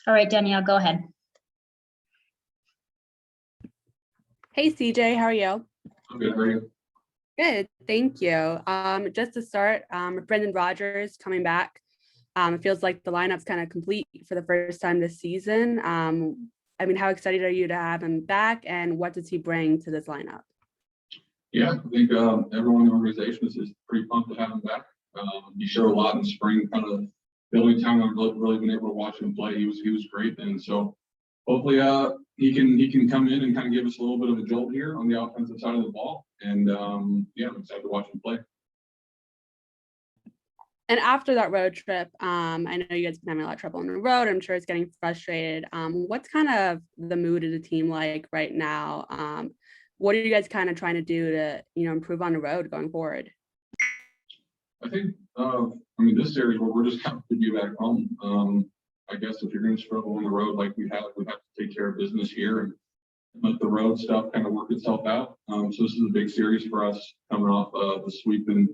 All right, Danielle, go ahead. Hey, CJ, how are you? I'm good, how are you? Good, thank you. Just to start, Brendan Rodgers coming back. It feels like the lineup's kind of complete for the first time this season. I mean, how excited are you to have him back, and what does he bring to this lineup? Yeah, I think everyone in the organization is pretty pumped to have him back. He showed a lot in spring. Kind of the only time I've really been able to watch him play, he was great. And so hopefully he can come in and kind of give us a little bit of a jolt here on the offensive side of the ball. And yeah, I'm excited to watch him play. And after that road trip, I know you guys have been having a lot of trouble on the road. I'm sure it's getting frustrated. What's kind of the mood of the team like right now? What are you guys kind of trying to do to, improve on the road going forward? I think, this series where we're just happy to be back home. I guess if you're going to struggle on the road like we have to take care of business here and let the road stuff kind of work itself out. So this is a big series for us coming off the sweep in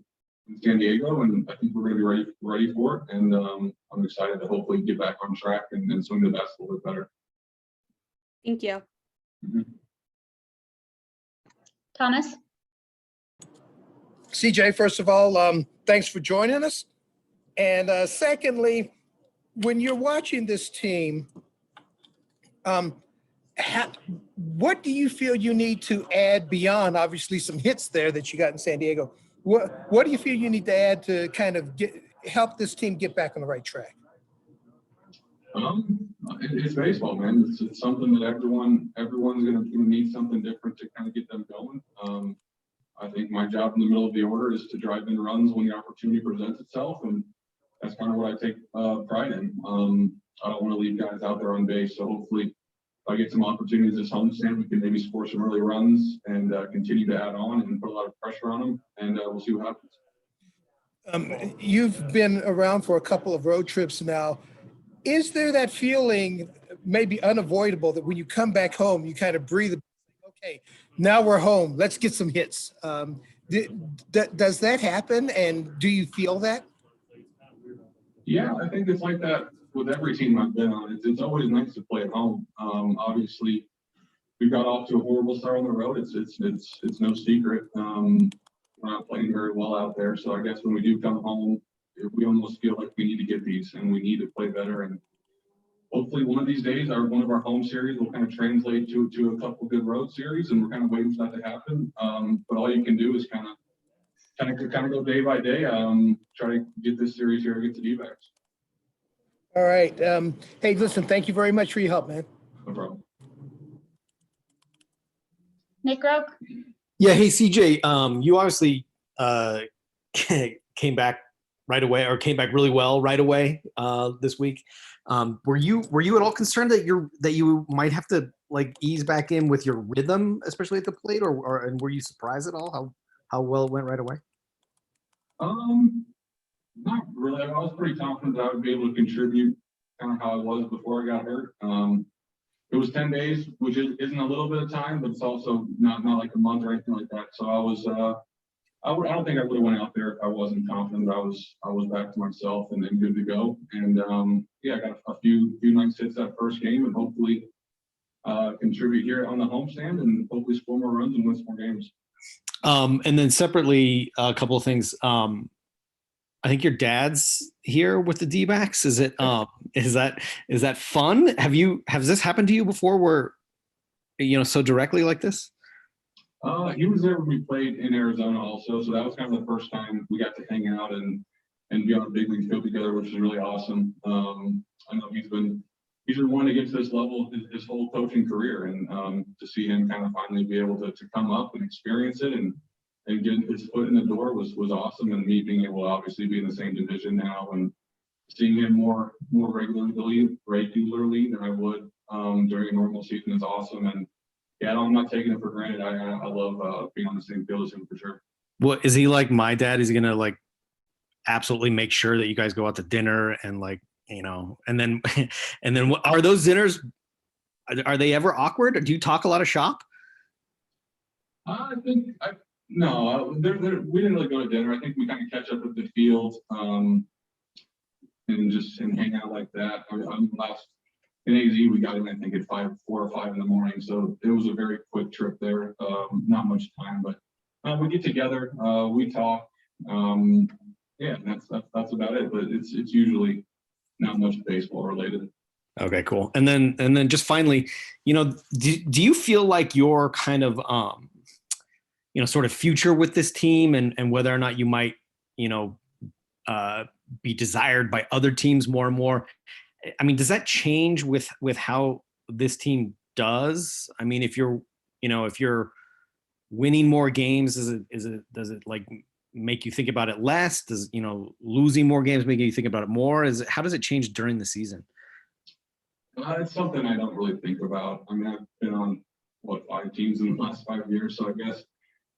San Diego, and I think we're going to be ready for it. And I'm excited to hopefully get back on track and swing the best a little bit better. Thank you. Mm-hmm. Thomas? CJ, first of all, thanks for joining us. And secondly, when you're watching this team, what do you feel you need to add beyond, obviously, some hits there that you got in San Diego? What do you feel you need to add to kind of help this team get back on the right track? It's baseball, man. It's something that everyone's going to need something different to kind of get them going. I think my job in the middle of the order is to drive in runs when the opportunity presents itself, and that's kind of what I take pride in. I don't want to leave guys out there on base, so hopefully if I get some opportunities this homestand, we can maybe score some early runs and continue to add on and put a lot of pressure on them, and we'll see what happens. You've been around for a couple of road trips now. Is there that feeling, maybe unavoidable, that when you come back home, you kind of breathe, okay, now we're home, let's get some hits? Does that happen, and do you feel that? Yeah, I think it's like that with every team I've been on. It's always nice to play at home. Obviously, we got off to a horrible start on the road. It's no secret. We're not playing very well out there. So I guess when we do come home, we almost feel like we need to get these and we need to play better. And hopefully one of these days, one of our home series will kind of translate to a couple good road series, and we're kind of waiting for that to happen. But all you can do is kind of go day by day. Try to get this series here against the D-backs. All right. Hey, listen, thank you very much for your help, man. No problem. Nick Roque? Yeah, hey CJ, you obviously came back right away, or came back really well right away this week. Were you at all concerned that you might have to like ease back in with your rhythm, especially at the plate, and were you surprised at all how well it went right away? Not really. I was pretty confident that I would be able to contribute kind of how I was before I got hurt. It was 10 days, which isn't a little bit of time, but it's also not like a month or anything like that. So I don't think I would have went out there if I wasn't confident that I was back to myself and good to go. And yeah, I got a few nice hits that first game, and hopefully contribute here on the homestand and hopefully score more runs and win some more games. And then separately, a couple of things. I think your dad's here with the D-backs. Is that fun? Has this happened to you before, where so directly like this? He was there when we played in Arizona also, so that was kind of the first time we got to hang out and be on a big league field together, which is really awesome. I know he's been wanting to get to this level his whole coaching career, and to see him kind of finally be able to come up and experience it and getting his foot in the door was awesome. And me being able to obviously be in the same division now and seeing him more regularly than I would during a normal season is awesome. And yeah, I'm not taking it for granted. I love being on the same field as him for sure. What is he like? My dad? Is he gonna like absolutely make sure that you guys go out to dinner and like and then what are those dinners? Are they ever awkward? Do you talk a lot of shop? No, we didn't really go to dinner. I think we kind of catch up at the field and hang out like that. in AZ, we got in, I think, at 4 or 5 in the morning. So it was a very quick trip there. Not much time, but we get together, we talk. Yeah, that's about it. But it's usually not much baseball related. Okay, cool. And then just finally, do you feel like your kind of sort of future with this team and whether or not you might be desired by other teams more and more? I mean, does that change with how this team does? I mean, if you're winning more games, does it like make you think about it less? Does losing more games make you think about it more? How does it change during the season? It's something I don't really think about. I mean, I've been on 5 teams in the last 5 years, so I guess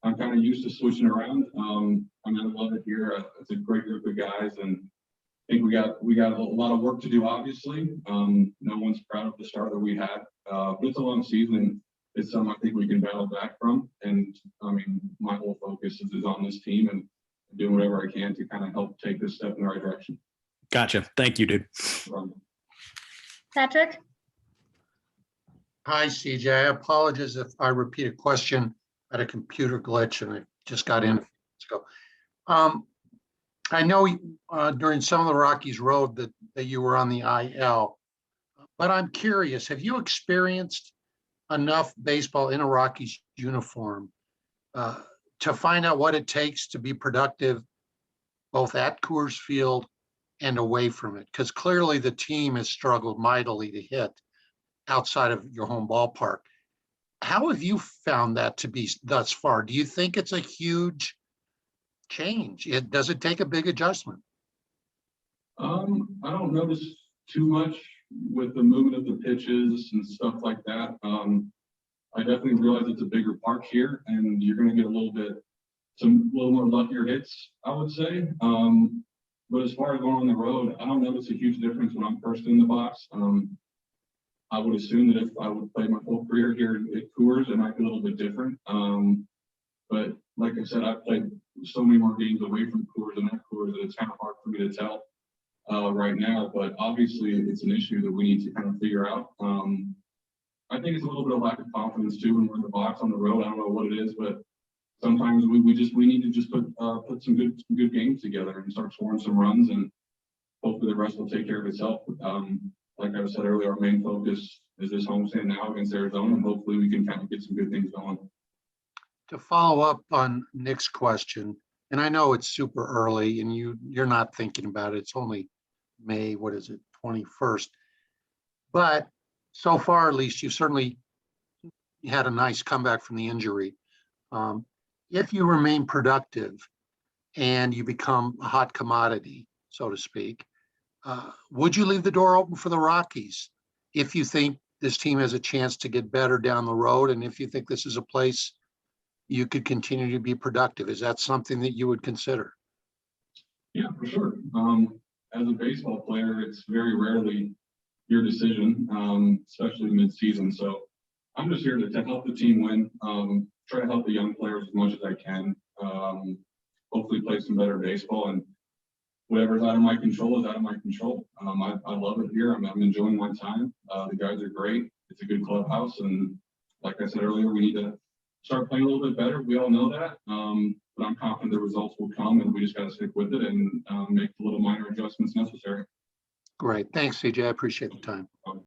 I'm kind of used to switching around. I mean, I love it here. It's a great group of guys, and I think we got a lot of work to do. Obviously, no one's proud of the start that we had, but it's a long season. It's something I think we can battle back from. And I mean, my whole focus is on this team and doing whatever I can to kind of help take this step in the right direction. Gotcha. Thank you, dude. Patrick? Hi, CJ. I apologize if I repeat a question. I had a computer glitch and I just got in a few minutes ago. I know during some of the Rockies road that you were on the IL, but I'm curious, have you experienced enough baseball in a Rockies uniform to find out what it takes to be productive both at Coors Field and away from it? Because clearly the team has struggled mightily to hit outside of your home ballpark. How have you found that to be thus far? Do you think it's a huge change? Does it take a big adjustment? I don't notice too much with the movement of the pitches and stuff like that. I definitely realize it's a bigger park here, and you're going to get a little more luckier hits, I would say. But as far as going on the road, I don't notice a huge difference when I'm first in the box. I would assume that if I would play my whole career here at Coors, it might be a little bit different. But like I said, I've played so many more games away from Coors and at Coors that it's kind of hard for me to tell right now. But obviously, it's an issue that we need to kind of figure out. I think it's a little bit of lack of confidence too when we're in the box on the road. I don't know what it is, but sometimes we need to just put some good games together and start scoring some runs, and hopefully the rest will take care of itself. Like I said earlier, our main focus is this homestand now against Arizona, and hopefully we can kind of get some good things going. To follow up on Nick's question, and I know it's super early and you're not thinking about it. It's only May, 21st. But so far, at least, you had a nice comeback from the injury. If you remain productive and you become a hot commodity, so to speak, would you leave the door open for the Rockies if you think this team has a chance to get better down the road, and if you think this is a place you could continue to be productive? Is that something that you would consider? Yeah, for sure. As a baseball player, it's very rarely your decision, especially mid-season. So I'm just here to help the team win, try to help the young players as much as I can, hopefully play some better baseball, and whatever's out of my control is out of my control. I love it here. I'm enjoying my time. The guys are great. It's a good clubhouse. And like I said earlier, we need to start playing a little bit better. We all know that. But I'm confident the results will come, and we just got to stick with it and make the little minor adjustments necessary. Great. Thanks, CJ. I appreciate the time.